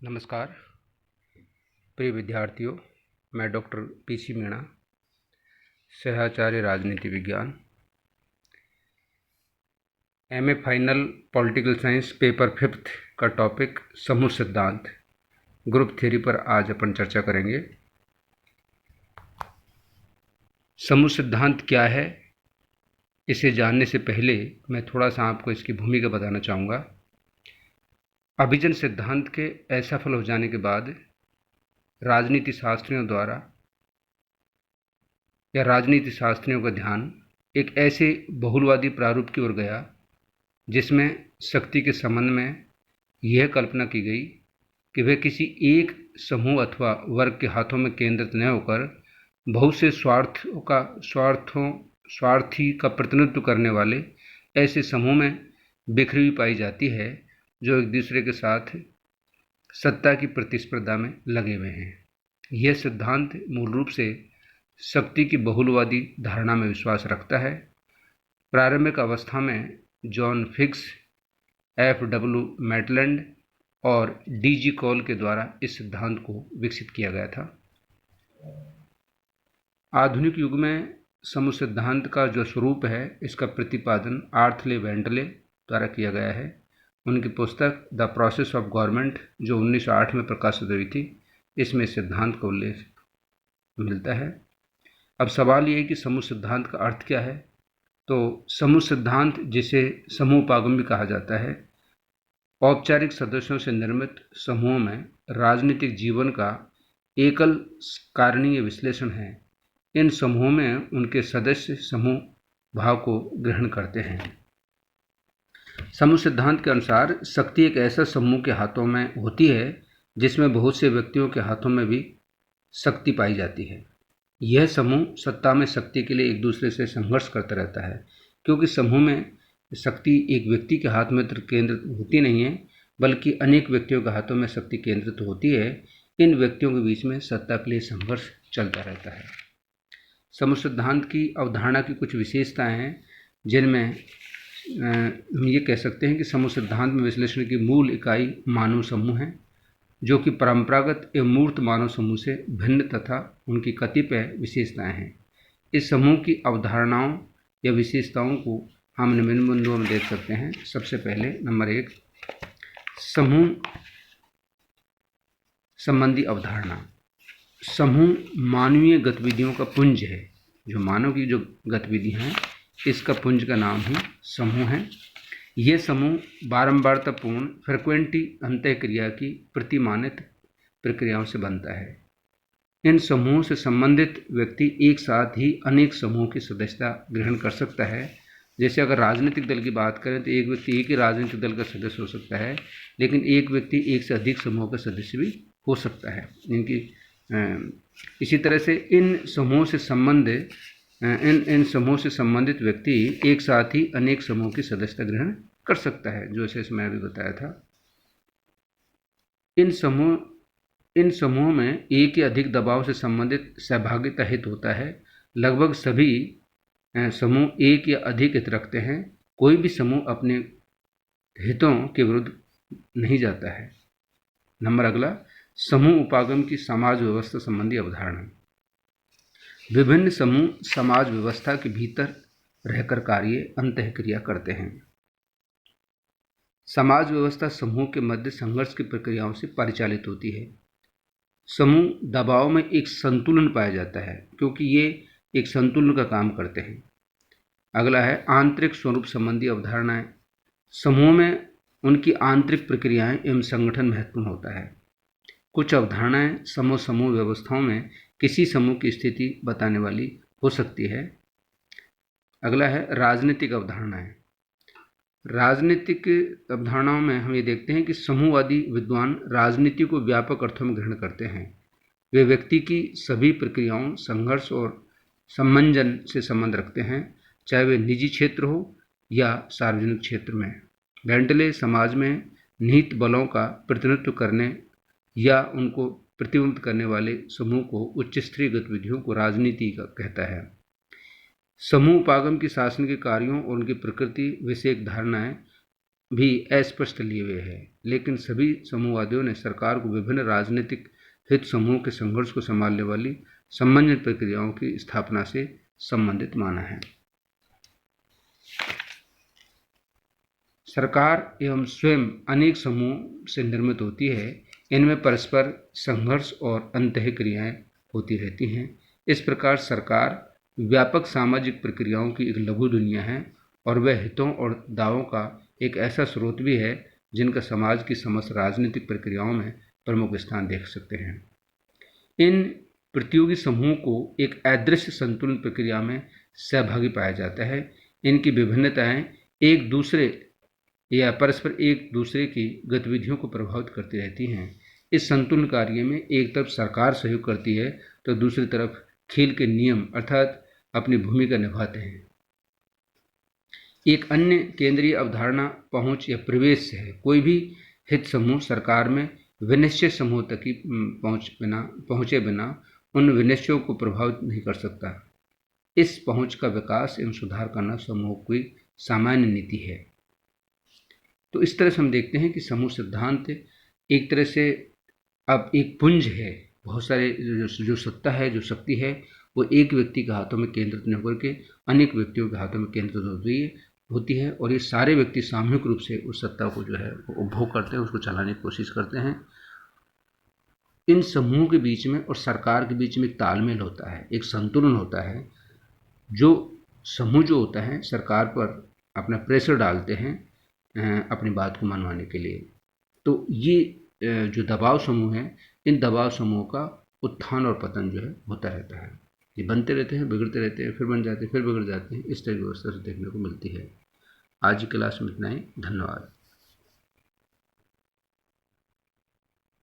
नमस्कार प्रिय विद्यार्थियों, मैं डॉक्टर पीसी मीणा, सहआचार्य राजनीति विज्ञान, MA final political science paper 5 का टॉपिक समूह सिद्धांत ग्रुप थ्योरी पर आज अपन चर्चा करेंगे। समूह सिद्धांत क्या है, इसे जानने से पहले मैं थोड़ा सा आपको इसकी भूमिका बताना चाहूँगा। अभिजन सिद्धांत के असफल हो जाने के बाद राजनीति शास्त्रियों द्वारा या राजनीति शास्त्रियों का ध्यान एक ऐसे बहुलवादी प्रारूप की ओर गया जिसमें शक्ति के संबंध में यह कल्पना की गई कि वह किसी एक समूह अथवा वर्ग के हाथों में केंद्रित न होकर बहुत से स्वार्थी का प्रतिनिधित्व करने वाले ऐसे समूह में बिखरी हुई पाई जाती है जो एक दूसरे के साथ सत्ता की प्रतिस्पर्धा में लगे हुए हैं। यह सिद्धांत मूल रूप से शक्ति की बहुलवादी धारणा में विश्वास रखता है। प्रारंभिक अवस्था में जॉन फिक्स, F.W. मैटलैंड और D.G. कॉल के द्वारा इस सिद्धांत को विकसित किया गया था। आधुनिक युग में समूह सिद्धांत का जो स्वरूप है, इसका प्रतिपादन आर्थले वेंटले द्वारा किया गया है। उनकी पुस्तक द प्रोसेस ऑफ गवर्नमेंट जो 1908 में प्रकाशित हुई थी, इसमें सिद्धांत का उल्लेख मिलता है। अब सवाल ये है कि समूह सिद्धांत का अर्थ क्या है। तो समूह सिद्धांत, जिसे समूह उपागम भी कहा जाता है, औपचारिक सदस्यों से निर्मित समूहों में राजनीतिक जीवन का एकल कारणीय विश्लेषण है। इन समूहों में उनके सदस्य समूह भाव को ग्रहण करते हैं। समूह सिद्धांत के अनुसार शक्ति एक ऐसा समूह के हाथों में होती है जिसमें बहुत से व्यक्तियों के हाथों में भी शक्ति पाई जाती है। यह समूह सत्ता में शक्ति के लिए एक दूसरे से संघर्ष करता रहता है, क्योंकि समूह में शक्ति एक व्यक्ति के हाथ में केंद्रित होती नहीं है, बल्कि अनेक व्यक्तियों के हाथों में शक्ति केंद्रित होती है। इन व्यक्तियों के बीच में सत्ता के लिए संघर्ष चलता रहता है। समूह सिद्धांत की अवधारणा की कुछ विशेषताएं हैं, जिनमें हम ये कह सकते हैं कि समूह सिद्धांत में विश्लेषण की मूल इकाई मानव समूह है, जो कि परंपरागत एवं मूर्त मानव समूह से भिन्न तथा उनकी कतिपय विशेषताएं हैं। इस समूह की अवधारणाओं या विशेषताओं को हम निम्न बिंदुओं में देख सकते हैं। सबसे पहले नंबर 1, समूह संबंधी अवधारणा। समूह मानवीय गतिविधियों का पुंज है। जो मानव की जो गतिविधियां हैं, इसका पुंज का नाम ही समूह है। यह समूह बारंबारतापूर्ण फ्रिक्वेंटी अंतःक्रिया की प्रतिमानित प्रक्रियाओं से बनता है। इन समूहों से संबंधित व्यक्ति एक साथ ही अनेक समूहों की सदस्यता ग्रहण कर सकता है। जैसे अगर राजनीतिक दल की बात करें तो एक व्यक्ति एक ही राजनीतिक दल का सदस्य हो सकता है, लेकिन एक व्यक्ति एक से अधिक समूह का सदस्य भी हो सकता है। इसी तरह से इन समूहों से संबंधित व्यक्ति एक साथ ही अनेक समूह की सदस्यता ग्रहण कर सकता है, जो जैसे मैं अभी बताया था। इन समूहों में एक या अधिक दबाव से संबंधित सहभागिता हित होता है। लगभग सभी समूह एक या अधिक हित रखते हैं। कोई भी समूह अपने हितों के विरुद्ध नहीं जाता है। नंबर अगला, समूह उपागम की समाज व्यवस्था संबंधी अवधारणा। विभिन्न समूह समाज व्यवस्था के भीतर रहकर कार्य अंतःक्रिया करते हैं। समाज व्यवस्था समूह के मध्य संघर्ष की प्रक्रियाओं से परिचालित होती है। समूह दबाव में एक संतुलन पाया जाता है, क्योंकि ये एक संतुलन का काम करते हैं। अगला है आंतरिक स्वरूप संबंधी अवधारणाएं। समूह में उनकी आंतरिक प्रक्रियाएं एवं संगठन महत्वपूर्ण होता है। कुछ अवधारणाएं समूह व्यवस्थाओं में किसी समूह की स्थिति बताने वाली हो सकती है। अगला है राजनीतिक अवधारणाएं। राजनीतिक अवधारणाओं में हम ये देखते हैं कि समूहवादी विद्वान राजनीति को व्यापक अर्थों में ग्रहण करते हैं। वे व्यक्ति की सभी प्रक्रियाओं, संघर्ष और सम्मंजन से संबंध रखते हैं, चाहे वे निजी क्षेत्र हो या सार्वजनिक क्षेत्र में। वेंटले समाज में निहित बलों का प्रतिनिधित्व करने या उनको प्रतिबिंबित करने वाले समूह को उच्च स्तरीय गतिविधियों को राजनीति का कहता है। समूह उपागम की शासन के कार्यों और उनकी प्रकृति विषयक धारणाएं भी अस्पष्ट लिए हुए है, लेकिन सभी समूहवादियों ने सरकार को विभिन्न राजनीतिक हित समूहों के संघर्ष को संभालने वाली समन्वित प्रक्रियाओं की स्थापना से संबंधित माना है। सरकार एवं स्वयं अनेक समूहों से निर्मित होती है। इनमें परस्पर संघर्ष और अंतःक्रियाएं होती रहती हैं। इस प्रकार सरकार व्यापक सामाजिक प्रक्रियाओं की एक लघु दुनिया है और वह हितों और दावों का एक ऐसा स्रोत भी है जिनका समाज की समस्त राजनीतिक प्रक्रियाओं में प्रमुख स्थान देख सकते हैं। इन प्रतियोगी समूहों को एक अदृश्य संतुलन प्रक्रिया में सहभागी पाया जाता है। इनकी विभिन्नताएं एक दूसरे या परस्पर एक दूसरे की गतिविधियों को प्रभावित करती रहती हैं। इस संतुलन कार्य में एक तरफ सरकार सहयोग करती है तो दूसरी तरफ खेल के नियम अर्थात अपनी भूमिका निभाते हैं। एक अन्य केंद्रीय अवधारणा पहुंच या प्रवेश है। कोई भी हित समूह सरकार में विनिश्चित समूह तक ही पहुंचे बिना उन विनिश्चयों को प्रभावित नहीं कर सकता। इस पहुंच का विकास एवं सुधार करना समूह की सामान्य नीति है। तो इस तरह से हम देखते हैं कि समूह सिद्धांत एक तरह से अब एक पुंज है। बहुत सारे जो सत्ता है, जो शक्ति है, वो एक व्यक्ति के हाथों में केंद्रित न होकर के अनेक व्यक्तियों के हाथों में केंद्रित होती है और ये सारे व्यक्ति सामूहिक रूप से उस सत्ता को जो है वो उपभोग करते हैं, उसको चलाने की कोशिश करते हैं। इन समूह के बीच में और सरकार के बीच में एक तालमेल होता है, एक संतुलन होता है। जो समूह जो होता है सरकार पर अपना प्रेशर डालते हैं अपनी बात को मनवाने के लिए। तो ये जो दबाव समूह है, इन दबाव समूह का उत्थान और पतन जो है होता रहता है। ये बनते रहते हैं, बिगड़ते रहते हैं, फिर बन जाते हैं, फिर बिगड़ जाते हैं। इस तरह की व्यवस्था से देखने को मिलती है। आज की क्लास में इतना ही। धन्यवाद।